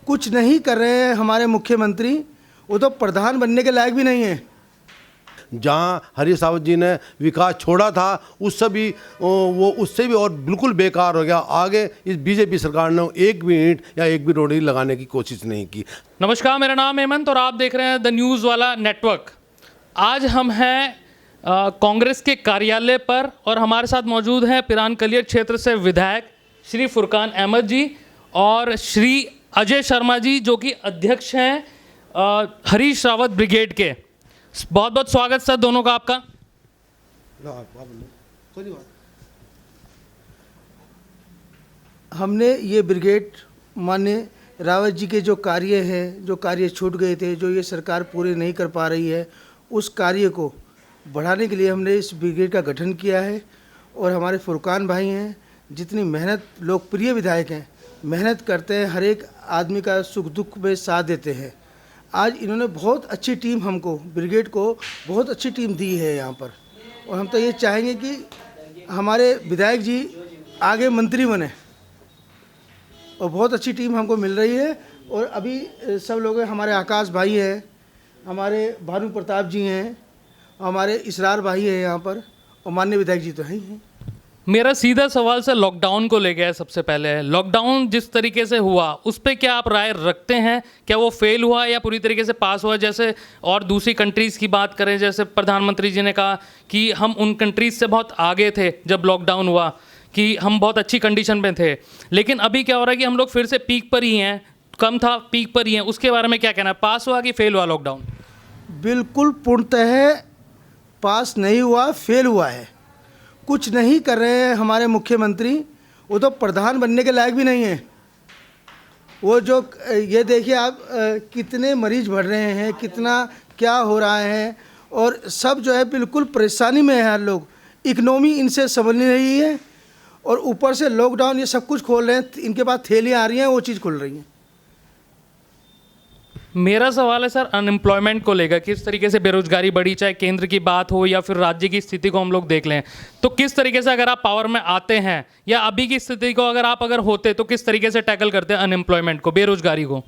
कुछ नहीं कर रहे हैं हमारे मुख्यमंत्री, वो तो प्रधान बनने के लायक भी नहीं है। जहां हरीश रावत जी ने विकास छोड़ा था उससे भी वो उससे भी और बिल्कुल बेकार हो गया। आगे इस बीजेपी सरकार ने एक भी ईंट या एक भी रोड़ी लगाने की कोशिश नहीं की। नमस्कार, मेरा नाम हेमंत और आप देख रहे हैं द न्यूज़ वाला नेटवर्क। आज हम हैं कांग्रेस के कार्यालय पर और हमारे साथ मौजूद हैं पिरान कलियर क्षेत्र से विधायक श्री फुरकान अहमद जी और श्री अजय शर्मा जी, जो कि अध्यक्ष हैं हरीश रावत ब्रिगेड के। बहुत बहुत स्वागत सर दोनों का आपका। हमने ये ब्रिगेड माननीय रावत जी के जो कार्य है, जो कार्य छूट गए थे, जो ये सरकार पूरे नहीं कर पा रही है, उस कार्य को बढ़ाने के लिए हमने इस ब्रिगेड का गठन किया है। और हमारे फुरकान भाई हैं, जितनी मेहनत, लोकप्रिय विधायक हैं, मेहनत करते हैं, हर एक आदमी का सुख दुख में साथ देते हैं। आज इन्होंने बहुत अच्छी टीम, हमको ब्रिगेड को बहुत अच्छी टीम दी है यहाँ पर। और हम तो ये चाहेंगे कि हमारे विधायक जी आगे मंत्री बने और बहुत अच्छी टीम हमको मिल रही है। और अभी सब लोग हैं, हमारे आकाश भाई हैं, हमारे भानु प्रताप जी हैं, हमारे इसरार भाई हैं यहाँ पर, और माननीय विधायक जी तो हैं ही हैं। मेरा सीधा सवाल सर लॉकडाउन को लेके है। सबसे पहले लॉकडाउन जिस तरीके से हुआ उस पर क्या आप राय रखते हैं? क्या वो फेल हुआ या पूरी तरीके से पास हुआ? जैसे और दूसरी कंट्रीज़ की बात करें, जैसे प्रधानमंत्री जी ने कहा कि हम उन कंट्रीज़ से बहुत आगे थे जब लॉकडाउन हुआ, कि हम बहुत अच्छी कंडीशन में थे। लेकिन अभी क्या हो रहा है कि हम लोग फिर से पीक पर ही हैं, कम था पीक पर ही हैं। उसके बारे में क्या कहना है? पास हुआ कि फेल हुआ लॉकडाउन? बिल्कुल पूर्णतः पास नहीं हुआ, फेल हुआ है। कुछ नहीं कर रहे हैं हमारे मुख्यमंत्री, वो तो प्रधान बनने के लायक भी नहीं है। वो जो ये देखिए आप, कितने मरीज बढ़ रहे हैं, कितना क्या हो रहा है, और सब जो है बिल्कुल परेशानी में है हर लोग। इकनॉमी इनसे समझ नहीं रही है, और ऊपर से लॉकडाउन ये सब कुछ खोल रहे हैं, इनके पास थैलियाँ आ रही हैं, वो चीज़ खुल रही हैं। मेरा सवाल है सर अनएम्प्लॉयमेंट को लेकर, किस तरीके से बेरोजगारी बढ़ी, चाहे केंद्र की बात हो या फिर राज्य की स्थिति को हम लोग देख लें, तो किस तरीके से अगर आप पावर में आते हैं या अभी की स्थिति को अगर होते तो किस तरीके से टैकल करते हैं अनएम्प्लॉयमेंट को, बेरोजगारी को?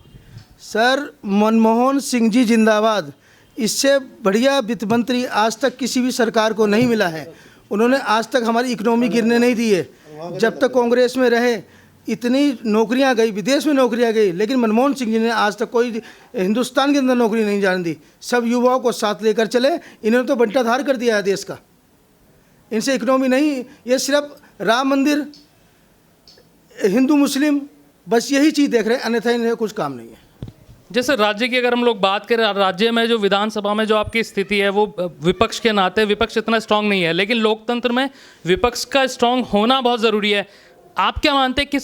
सर मनमोहन सिंह जी जिंदाबाद। इससे बढ़िया वित्त मंत्री आज तक किसी भी सरकार को नहीं मिला है। उन्होंने आज तक हमारी इकोनॉमी गिरने नहीं दी है। जब तक कांग्रेस में रहे इतनी नौकरियां गई, विदेश में नौकरियां गई, लेकिन मनमोहन सिंह जी ने आज तक कोई हिंदुस्तान के अंदर नौकरी नहीं जाने दी। सब युवाओं को साथ लेकर चले। इन्होंने तो बंटाधार कर दिया है देश का। इनसे इकोनॉमी नहीं, ये सिर्फ राम मंदिर, हिंदू मुस्लिम, बस यही चीज़ देख रहे हैं, अन्यथा इन्हें कुछ काम नहीं है। जैसे राज्य की अगर हम लोग बात करें, राज्य में जो विधानसभा में जो आपकी स्थिति है, वो विपक्ष के नाते विपक्ष इतना स्ट्रांग नहीं है, लेकिन लोकतंत्र में विपक्ष का स्ट्रांग होना बहुत ज़रूरी है। आप क्या मानते हैं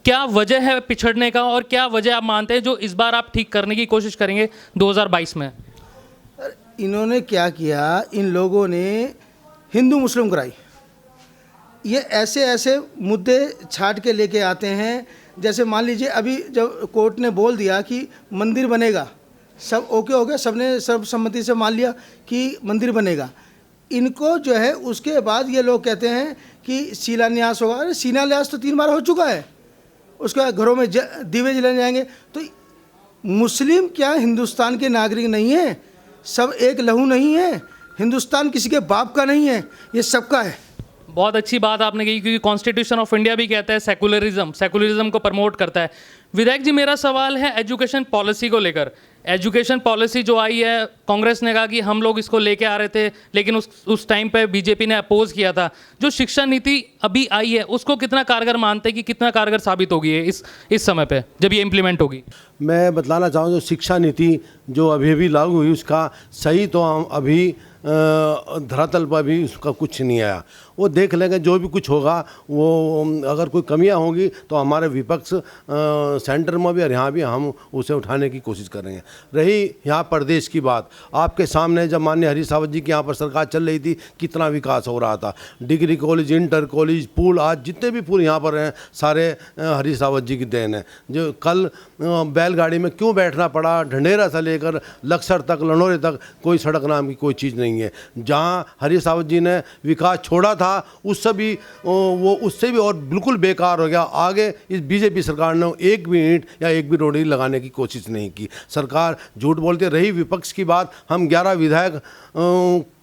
क्या वजह है पिछड़ने का, और क्या वजह आप मानते हैं जो इस बार आप ठीक करने की कोशिश करेंगे 2022 में? इन्होंने क्या किया, इन लोगों ने हिंदू मुस्लिम कराई। ये ऐसे ऐसे मुद्दे छाट के लेके आते हैं। जैसे मान लीजिए अभी जब कोर्ट ने बोल दिया कि मंदिर बनेगा, सब ओके हो गया, सबने सर्वसम्मति से मान लिया कि मंदिर बनेगा। इनको जो है उसके बाद ये लोग कहते हैं कि शिलान्यास होगा। अरे शिलान्यास तो 3 बार हो चुका है। उसका घरों में दीवे जलाए जाएंगे। तो मुस्लिम क्या हिंदुस्तान के नागरिक नहीं है? सब एक लहू नहीं है? हिंदुस्तान किसी के बाप का नहीं है, ये सबका है। बहुत अच्छी बात आपने कही, क्योंकि कॉन्स्टिट्यूशन ऑफ इंडिया भी कहता है सेकुलरिज्म को प्रमोट करता है। विधायक जी, मेरा सवाल है एजुकेशन पॉलिसी को लेकर। एजुकेशन पॉलिसी जो आई है, कांग्रेस ने कहा कि हम लोग इसको लेके आ रहे थे, लेकिन उस टाइम पे बीजेपी ने अपोज किया था। जो शिक्षा नीति अभी आई है उसको कितना कारगर मानते हैं, कि कितना कारगर साबित होगी इस समय पे जब ये इम्प्लीमेंट होगी? मैं बतलाना चाहूँ, जो शिक्षा नीति जो अभी लागू हुई उसका सही तो हम अभी धरातल पर भी उसका कुछ नहीं आया। वो देख लेंगे, जो भी कुछ होगा वो अगर कोई कमियां होंगी तो हमारे विपक्ष सेंटर में भी और यहाँ भी हम उसे उठाने की कोशिश करेंगे। रही यहाँ प्रदेश की बात, आपके सामने जब माननीय हरीश रावत जी की यहाँ पर सरकार चल रही थी, कितना विकास हो रहा था। डिग्री कॉलेज, इंटर कॉलेज, पुल, आज जितने भी पुल यहाँ पर हैं सारे हरीश रावत जी की देन है। जो कल बैलगाड़ी में क्यों बैठना पड़ा, ढंढेरा से लेकर लक्सर तक, लनोरे तक कोई सड़क नाम की कोई चीज़ नहीं है। जहाँ हरीश रावत जी ने विकास छोड़ा था था उससे भी वो उससे भी और बिल्कुल बेकार हो गया। आगे इस बीजेपी सरकार ने एक भी ईंट या एक भी रोड़ी लगाने की कोशिश नहीं की। सरकार झूठ बोलते रही। विपक्ष की बात, हम 11 विधायक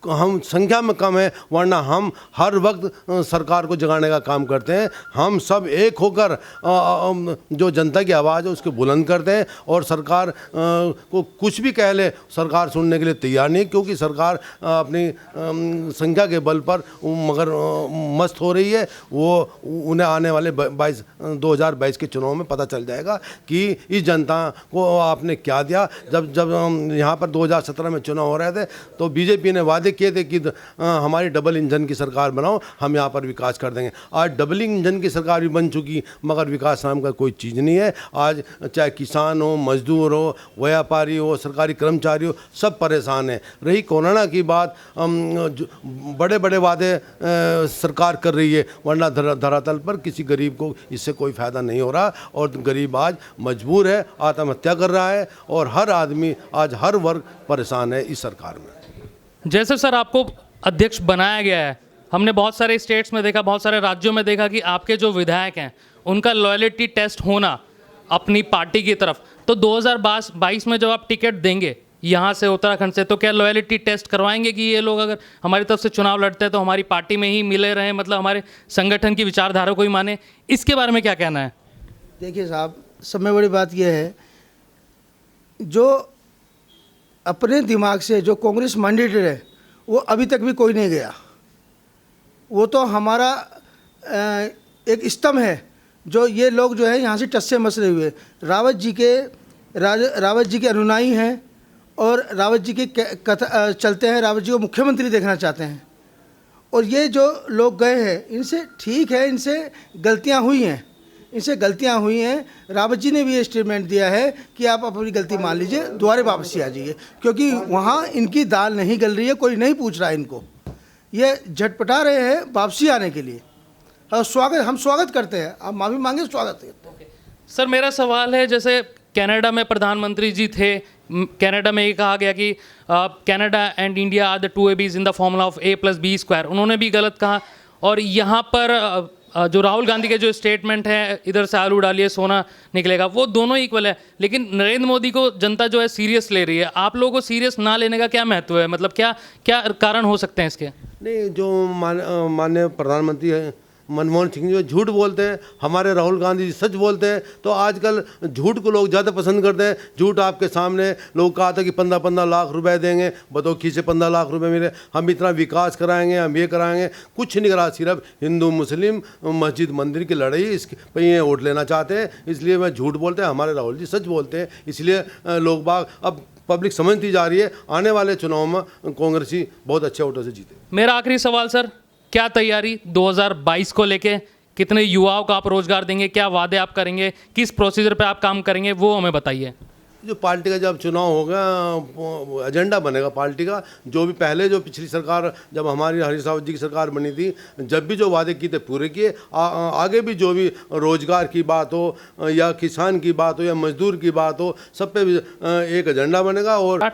हम संख्या में कम है, वरना हम हर वक्त सरकार को जगाने का काम करते हैं। हम सब एक होकर जो जनता की आवाज़ है उसको बुलंद करते हैं, और सरकार को कुछ भी कह ले सरकार सुनने के लिए तैयार नहीं, क्योंकि सरकार अपनी संख्या के बल पर मगर मस्त हो रही है। वो उन्हें आने वाले 2022 के चुनाव में पता चल जाएगा कि इस जनता को आपने क्या दिया। जब यहाँ पर 2017 में चुनाव हो रहे थे तो बीजेपी ने वादे किए थे कि हमारी डबल इंजन की सरकार बनाओ, हम यहाँ पर विकास कर देंगे। आज डबल इंजन की सरकार भी बन चुकी, मगर विकास नाम का कोई चीज़ नहीं है। आज चाहे किसान हो, मजदूर हो, व्यापारी हो, सरकारी कर्मचारी हो, सब परेशान है। रही कोरोना की बात, बड़े बड़े वादे सरकार कर रही है, वरना धरातल पर किसी गरीब को इससे कोई फ़ायदा नहीं हो रहा, और गरीब आज मजबूर है, आत्महत्या कर रहा है, और हर आदमी आज हर वर्ग परेशान है इस सरकार में। जैसे सर आपको अध्यक्ष बनाया गया है, हमने बहुत सारे स्टेट्स में देखा, बहुत सारे राज्यों में देखा कि आपके जो विधायक हैं उनका लॉयल्टी टेस्ट होना अपनी पार्टी की तरफ, तो 2022 में जब आप टिकट देंगे यहाँ से उत्तराखंड से, तो क्या लॉयल्टी टेस्ट करवाएंगे कि ये लोग अगर हमारी तरफ से चुनाव लड़ते हैं तो हमारी पार्टी में ही मिले रहें, मतलब हमारे संगठन की विचारधारा को ही माने? इसके बारे में क्या कहना है? देखिए साहब, सब में बड़ी बात यह है, जो अपने दिमाग से जो कांग्रेस मैंडेटेड है वो अभी तक भी कोई नहीं गया। वो तो हमारा एक स्तंभ है, जो ये लोग जो है यहाँ से टस से मसले हुए रावत जी के अनुयायी हैं, और रावत जी के कथा चलते हैं, रावत जी को मुख्यमंत्री देखना चाहते हैं। और ये जो लोग गए हैं, इनसे ठीक है, इनसे गलतियाँ हुई हैं, रावत जी ने भी ये स्टेटमेंट दिया है कि आप अपनी गलती मान लीजिए, दोबारा वापसी आ जाइए, क्योंकि वहाँ इनकी दाल नहीं गल रही है, कोई नहीं पूछ रहा है इनको, ये झटपटा रहे हैं वापसी आने के लिए। और हम स्वागत करते हैं, आप माफ़ी मांगे, स्वागत करते हैं। सर मेरा सवाल है, जैसे कनाडा में प्रधानमंत्री जी थे, कनाडा में ये कहा गया कि Canada and India are the two ABs in the formula of A+B², उन्होंने भी गलत कहा। और यहाँ पर जो राहुल गांधी के जो स्टेटमेंट है, इधर से आलू डालिए सोना निकलेगा, वो दोनों इक्वल है, लेकिन नरेंद्र मोदी को जनता जो है सीरियस ले रही है। आप लोगों को सीरियस ना लेने का क्या महत्व है, मतलब क्या क्या कारण हो सकते हैं इसके? नहीं, जो माननीय प्रधानमंत्री हैं मनमोहन सिंह जी झूठ बोलते हैं, हमारे राहुल गांधी जी सच बोलते हैं, तो आजकल झूठ को लोग ज़्यादा पसंद करते हैं। झूठ आपके सामने लोग कहा था कि 15-15 लाख रुपए देंगे, बताओ किसे 15 लाख रुपए मिले, हम इतना विकास कराएंगे, हम ये कराएंगे, कुछ नहीं करा। सिर्फ हिंदू मुस्लिम मस्जिद मंदिर की लड़ाई, इसके पर ये वोट लेना चाहते हैं, इसलिए वह झूठ बोलते हैं। हमारे राहुल जी सच बोलते हैं, इसलिए लोग बाग अब पब्लिक समझती जा रही है, आने वाले चुनाव में कांग्रेस ही बहुत अच्छे वोटों से जीते। मेरा आखिरी सवाल सर, क्या तैयारी 2022 को लेके, कितने युवाओं को आप रोजगार देंगे, क्या वादे आप करेंगे, किस प्रोसीजर पे आप काम करेंगे, वो हमें बताइए। जो पार्टी का जब चुनाव होगा, एजेंडा बनेगा पार्टी का, जो भी पहले जो पिछली सरकार जब हमारी हरीश रावत जी की सरकार बनी थी, जब भी जो वादे किए थे पूरे किए। आगे भी जो भी रोजगार की बात हो या किसान की बात हो या मजदूर की बात हो, सब पे एक एजेंडा बनेगा। और